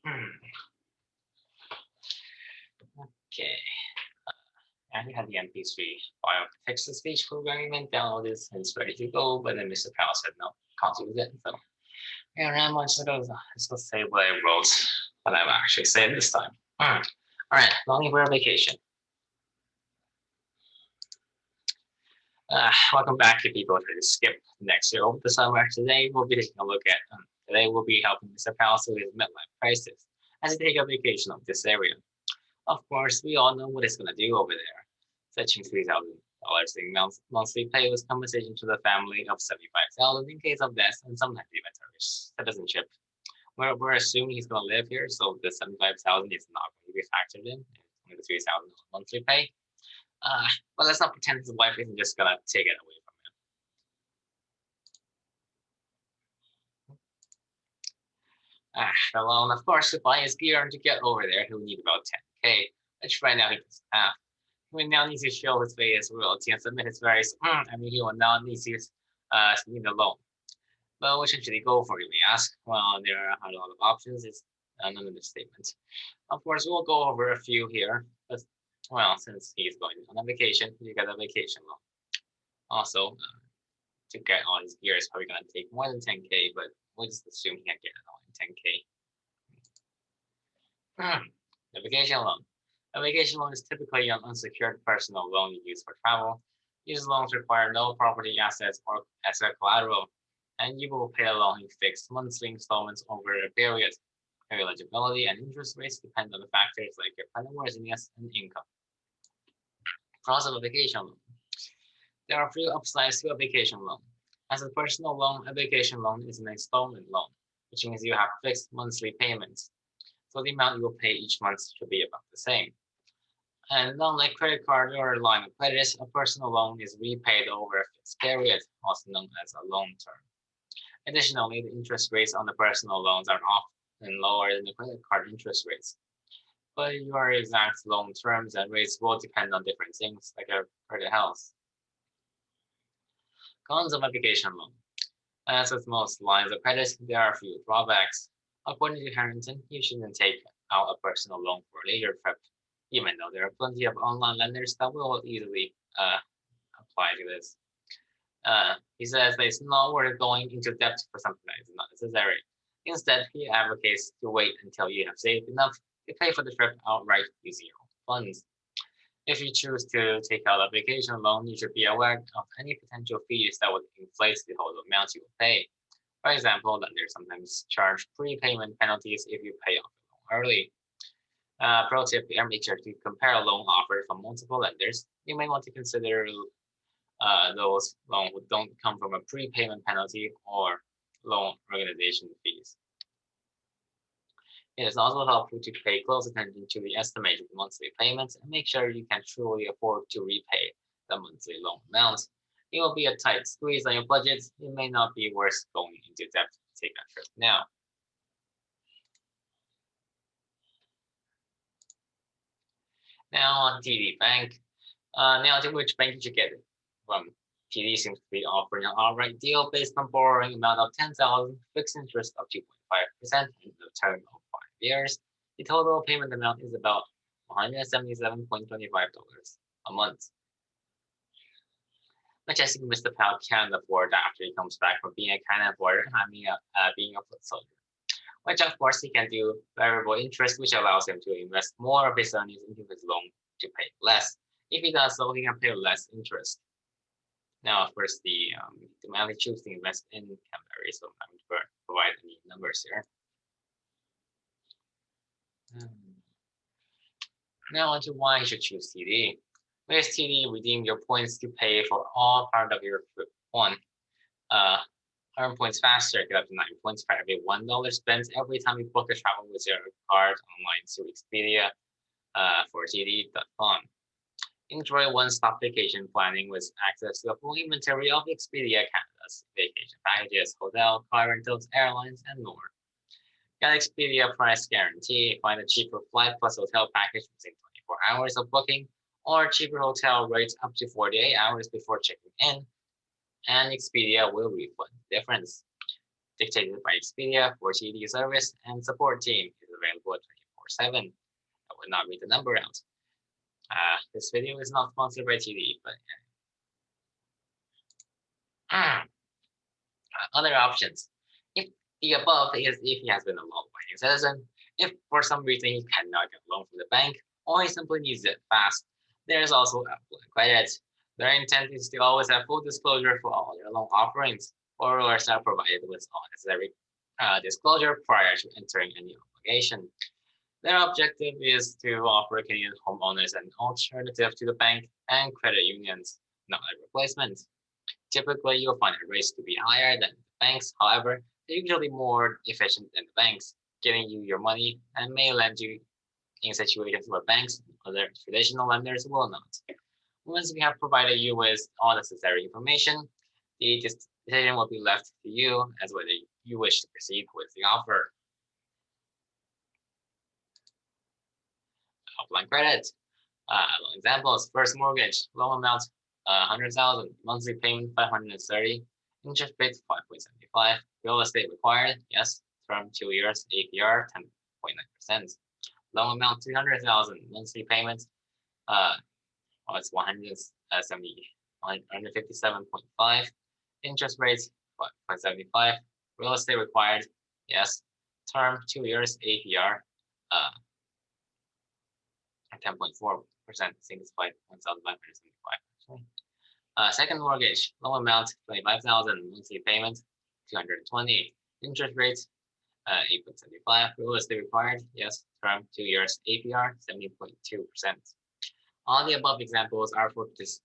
Okay. And we have the MP3 file to fix the speech programming, download this, and it's ready to go. But then Mr. Powell said, no, can't use it. So here I am, let's go say what I wrote, what I've actually said this time. All right, longing for a vacation. Welcome back to people who skip next year over the summer. Today we'll be taking a look at, today we'll be helping Mr. Powell with his midlife crisis as he takes a vacation of this area. Of course, we all know what he's going to do over there. Fetching $3,000 in monthly pay with compensation to the family of $75,000 in case of death and sometimes even citizenship. We're assuming he's going to live here, so the $75,000 is not going to be factored in. It's only the $3,000 monthly pay. But let's not pretend his wife isn't just going to take it away from him. Well, of course, to buy his gear and to get over there, he'll need about $10K, which right now he doesn't have. He now needs to show his face royalty and submit his various. He will now need to need a loan. But which should he go for, you may ask? Well, there are a lot of options. It's an understatement. Of course, we'll go over a few here. But, well, since he's going on a vacation, you get a vacation loan. Also, to get all his gear is probably going to take more than $10K, but we'll just assume he can get it all in $10K. The vacation loan. A vacation loan is typically an unsecured personal loan you use for travel. These loans require no property assets or asset collateral, and you will pay along in fixed monthly installments over a period. Eligibility and interest rates depend on the factors like your creditworthiness and income. Pros of a vacation loan. There are few upsides to a vacation loan. As a personal loan, a vacation loan is an installment loan, which means you have fixed monthly payments. So the amount you will pay each month should be about the same. And unlike credit card or line of credit, a personal loan is repaid over a fixed period, also known as a loan term. Additionally, the interest rates on the personal loans are often lower than the credit card interest rates. But your exact loan terms and rates will depend on different things, like your credit health. Cons of a vacation loan. As with most lines of credit, there are a few drawbacks. According to Harrington, you shouldn't take out a personal loan for a leisure trip, even though there are plenty of online lenders that will easily apply to this. He says that it's not worth going into debt for something that is not necessary. Instead, he advocates to wait until you have saved enough to pay for the trip outright using your own funds. If you choose to take out a vacation loan, you should be aware of any potential fees that would inflate the total amount you will pay. For example, lenders sometimes charge prepayment penalties if you pay off the loan early. Pro tip here, make sure to compare a loan offer from multiple lenders. You may want to consider those loans who don't come from a prepayment penalty or loan organization fees. It is also helpful to pay close attention to the estimated monthly payments and make sure you can truly afford to repay the monthly loan amount. It will be a tight squeeze on your budget. It may not be worth going into debt to take a trip now. Now on TD Bank. Now to which bank did you get it from? TD seems to be offering an outright deal based on borrowing amount of $10,000, fixed interest of 2.5%, and a term of 5 years. The total payment amount is about $177.25 a month, which I think Mr. Powell can afford after he comes back from being a cannon border and being a foot soldier. Which of course he can do variable interest, which allows him to invest more of his earnings into his loan to pay less. If he does so, he can pay less interest. Now, of course, the amount he chooses to invest in can vary, so I'm going to provide any numbers here. Now on to why you should choose TD. With TD, redeem your points to pay for all part of your trip. 1. Earn points faster, get up to 9 points for every $1 spent every time you book a travel with your card online through Expedia for TD.com. Enjoy one-stop vacation planning with access to a full inventory of Expedia Canada's vacation packages, hotel, car rentals, airlines, and more. Get Expedia price guarantee. Find a cheaper flight plus hotel package within 24 hours of booking, or cheaper hotel rates up to 48 hours before checking in, and Expedia will refund the difference. Dictated by Expedia for TD service and support team is available 24/7. I will not read the number out. This video is not sponsored by TD, but other options. If the above is if he has been a law-abiding citizen, if for some reason he cannot get a loan from the bank, or he simply needs it fast, there is also affluent credit. Their intent is to always have full disclosure for all their loan offerings. Borrowers are provided with all necessary disclosure prior to entering any obligation. Their objective is to offer Canadian homeowners an alternative to the bank and credit unions, not a replacement. Typically, you'll find the rates to be higher than the banks. However, they're usually more efficient than the banks, giving you your money and may lend you in situations where banks and other traditional lenders will not. Once we have provided you with all necessary information, the decision will be left to you as whether you wish to proceed with the offer. Offline credit. Examples: first mortgage, loan amount 100,000, monthly payment 530, interest rate 5.75, real estate required, yes, term 2 years, APR 10.9%, loan amount 300,000, monthly payment it's 157.5, interest rates 5.75, real estate required, yes, term 2 years, APR 10.4%, I think it's 1,575. Second mortgage, loan amount 25,000, monthly payment 220, interest rates 8.75, real estate required, yes, term 2 years, APR 70.2%. All the above examples are for this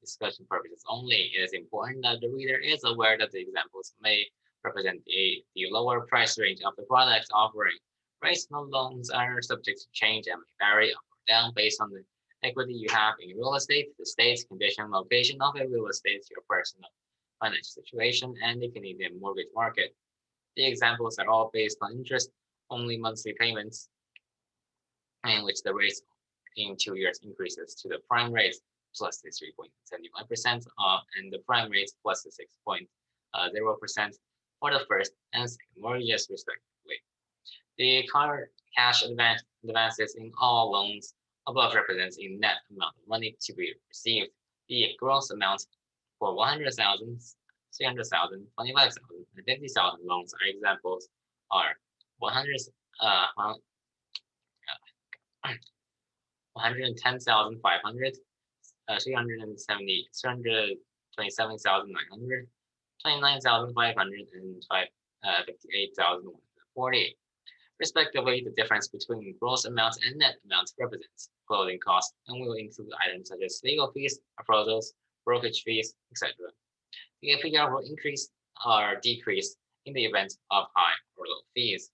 discussion purposes only. It is important that the reader is aware that the examples may represent the lower price range of the product offering. Rates on loans are subject to change and may vary up or down based on the equity you have in real estate, the state, condition, location of a real estate, your personal financial situation, and the Canadian mortgage market. The examples are all based on interest-only monthly payments, in which the rates in 2 years increases to the prime rate plus the 3.75% and the prime rate plus the 6.0% for the first and second mortgages, respectively. The current cash advances in all loans above represents a net amount of money to be received. The gross amount for 100,000, 300,000, 25,000, and 50,000 loans are examples are 110,500, 327,900, 29,500, and 58,140. Respectively, the difference between gross amounts and net amounts represents clothing costs and will include items such as legal fees, appraisals, brokerage fees, etc. The APR will increase or decrease in the event of high or low fees.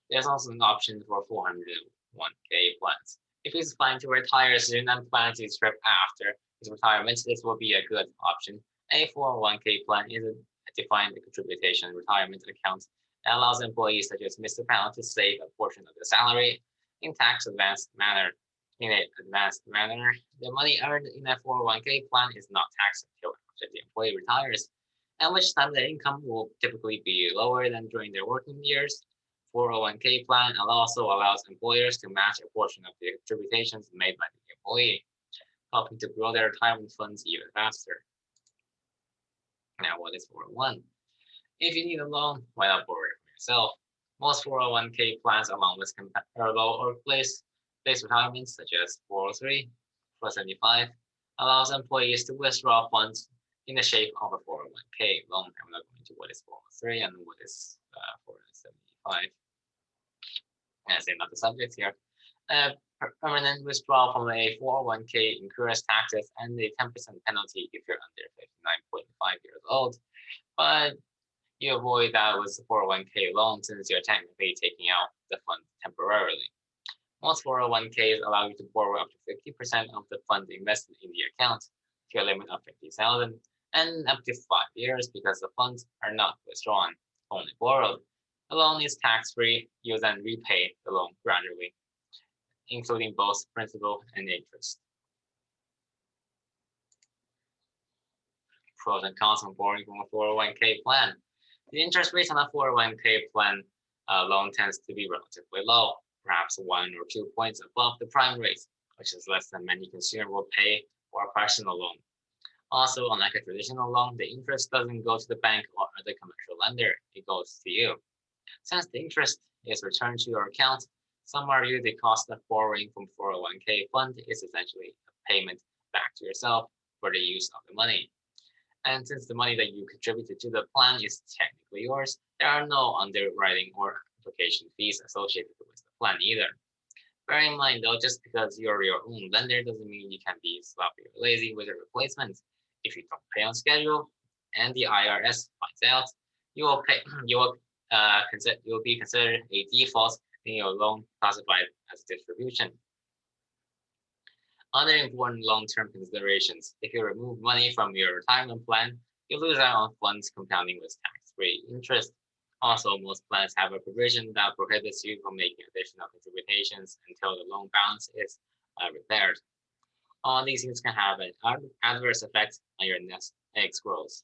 There's also an option for 401k plans. If he's planning to retire soon and planning to strip after his retirement, this will be a good option. A 401k plan is a defined contribution retirement account that allows employees such as Mr. Pound to save a portion of their salary in tax-advanced manner. In an advanced manner, the money earned in a 401k plan is not taxed until after the employee retires, at which time their income will typically be lower than during their working years. 401k plan also allows employers to match a portion of the contributions made by the employee, helping to grow their retirement funds even faster. Now, what is 401? If you need a loan, why not borrow it from yourself? Most 401k plans, along with comparable or place retirements such as 403, 475, allows employees to withdraw funds in the shape of a 401k loan. I'm not going into what is 403 and what is 475. As another subject here. Permanent withdrawal from a 401k incurs taxes and a 10% penalty if you're under 59.5 years old. But you avoid that with the 401k loan since you're technically taking out the fund temporarily. Most 401ks allow you to borrow up to 50% of the fund invested in the account to a limit of 50,000 and up to 5 years because the funds are not withdrawn, only borrowed. The loan is tax-free. You then repay the loan gradually, including both principal and interest. Pros and cons of borrowing from a 401k plan. The interest rate on a 401k plan loan tends to be relatively low, perhaps 1 or 2 points above the prime rate, which is less than many consumers will pay for a personal loan. Also, unlike a traditional loan, the interest doesn't go to the bank or other commercial lender, it goes to you. Since the interest is returned to your account, some argue the cost of borrowing from 401k fund is essentially a payment back to yourself for the use of the money. And since the money that you contributed to the plan is technically yours, there are no underwriting or application fees associated with the plan either. Bear in mind though, just because you're your own lender doesn't mean you can be sloppy or lazy with a replacement. If you don't pay on schedule and the IRS finds out, you will pay you will be considered a default and your loan classified as a distribution. Other important long-term considerations: if you remove money from your retirement plan, you lose out on funds compounding with tax-free interest. Also, most plans have a provision that prohibits you from making additional contributions until the loan balance is repaired. All these things can have an adverse effect on your next eggs growth.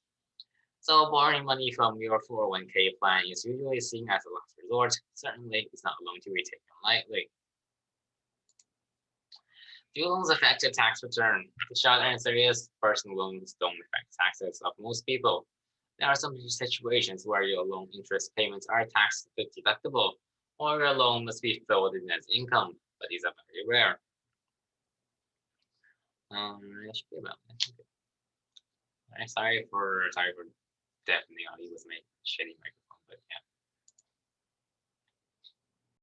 So borrowing money from your 401k plan is usually seen as a last resort. Certainly, it's not a loan to be taken lightly. Do loans affect your tax return? The short answer is personal loans don't affect taxes of most people. There are some situations where your loan interest payments are tax deductible, or your loan must be filled in as income, but these are very rare. That should be about it. Okay. Sorry for deafening audio with my shitty microphone, but yeah.